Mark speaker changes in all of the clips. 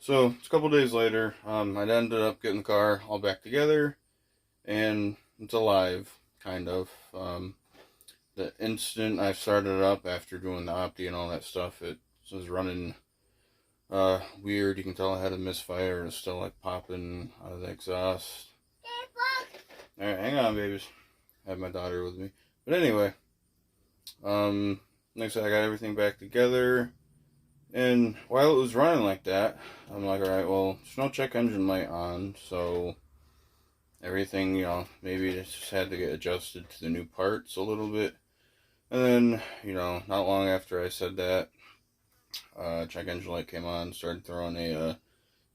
Speaker 1: So it's a couple days later. I ended up getting the car all back together, and it's alive, kind of. The instant I started it up after doing the Opti and all that stuff, it was running weird. You can tell I had a misfire. It's still like popping out of the exhaust. All right, hang on, babies. I have my daughter with me. But anyway, next I got everything back together. And while it was running like that, I'm like, alright, well, there's no check engine light on, so everything, maybe it just had to get adjusted to the new parts a little bit. And then, not long after I said that, check engine light came on, started throwing a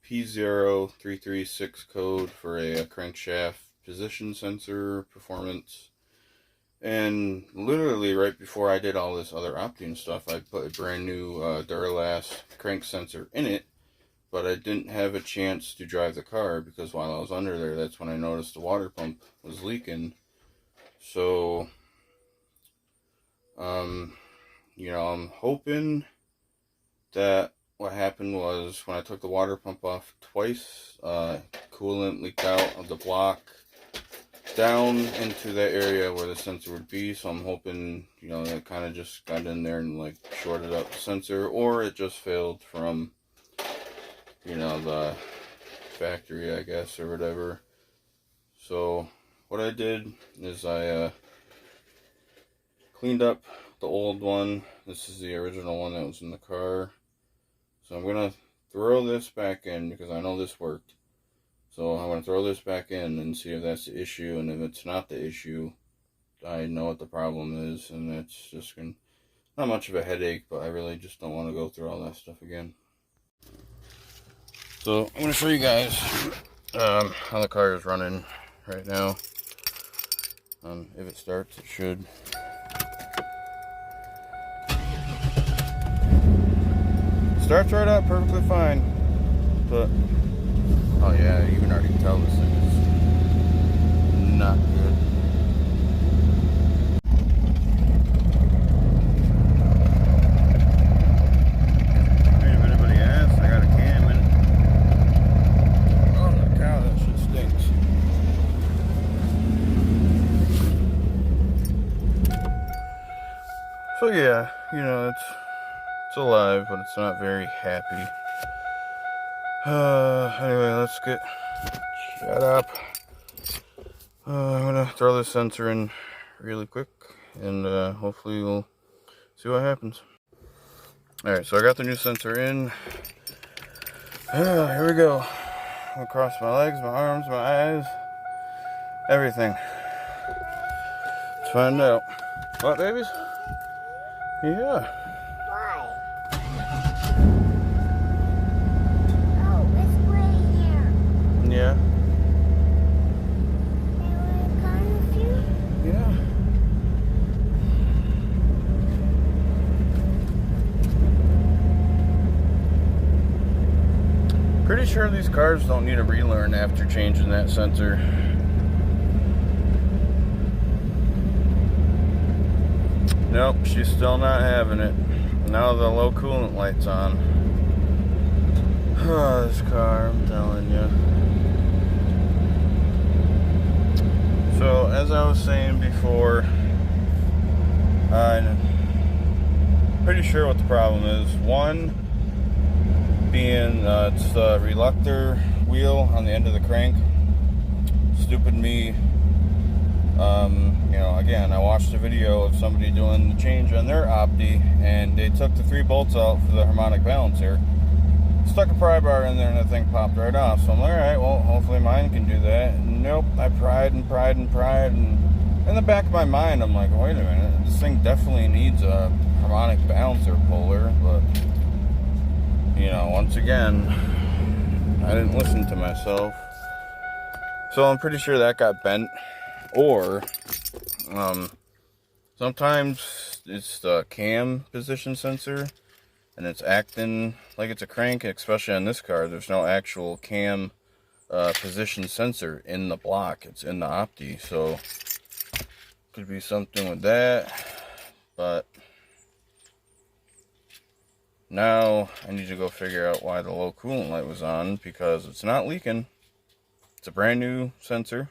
Speaker 1: P0336 code for a crankshaft position sensor performance. And literally right before I did all this other opting stuff, I put a brand new Duralast crank sensor in it, but I didn't have a chance to drive the car because while I was under there, that's when I noticed the water pump was leaking. So, I'm hoping that what happened was when I took the water pump off twice, coolant leaked out of the block down into that area where the sensor would be. So I'm hoping, that kind of just got in there and like shorted up the sensor, or it just failed from, the factory, I guess, or whatever. So what I did is I cleaned up the old one. This is the original one that was in the car. So I'm going to throw this back in because I know this worked. So I'm going to throw this back in and see if that's the issue, and if it's not the issue, I know what the problem is, and it's just not much of a headache, but I really just don't want to go through all that stuff again. So I'm going to show you guys how the car is running right now. If it starts, it should. Starts right up perfectly fine, but oh yeah, you can already tell this thing is not good. If anybody asks, I got a cam in. Oh my cow, that shit stinks. So yeah, it's alive, but it's not very happy. Anyway, let's get... Shut up. I'm gonna throw this sensor in really quick, and hopefully we'll see what happens. Alright, so I got the new sensor in. Here we go. I'm gonna cross my legs, my arms, my eyes, everything. Let's find out. What, babies? Yeah. Yeah. Yeah. Pretty sure these cars don't need a relearn after changing that sensor. Nope, she's still not having it. Now the low coolant light's on. Oh, this car, I'm telling you. So, as I was saying before, I'm pretty sure what the problem is. One being it's the reluctor wheel on the end of the crank. Stupid me. Again, I watched a video of somebody doing the change on their Opti, and they took the 3 bolts out for the harmonic balancer. Stuck a pry bar in there and the thing popped right off. So I'm like, alright, well, hopefully mine can do that. And nope, I pried, and in the back of my mind, I'm like, wait a minute, this thing definitely needs a harmonic balancer puller, but, once again, I didn't listen to myself. So I'm pretty sure that got bent, or, sometimes it's the cam position sensor, and it's acting like it's a crank, especially on this car. There's no actual cam position sensor in the block. It's in the Opti, so could be something with that. But Now I need to go figure out why the low coolant light was on, because it's not leaking. It's a brand new sensor,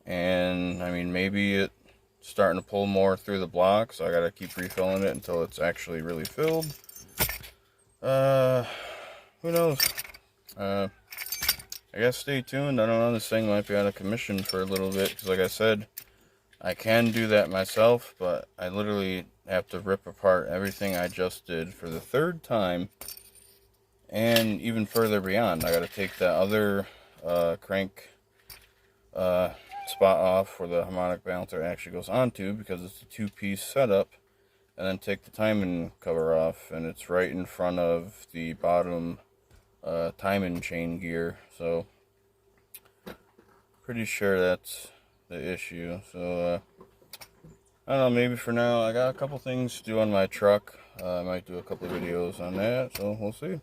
Speaker 1: and I mean, maybe it's starting to pull more through the block, so I gotta keep refilling it until it's actually really filled. Who knows? I guess stay tuned. I don't know, this thing might be out of commission for a little bit, because like I said, I can do that myself, but I literally have to rip apart everything I just did for the third time, and even further beyond. I gotta take that other crank spot off where the harmonic balancer actually goes onto, because it's a two-piece setup, and then take the timing cover off, and it's right in front of the bottom timing chain gear, so pretty sure that's the issue. So I don't know, maybe for now I got a couple things to do on my truck. I might do a couple of videos on that, so we'll see.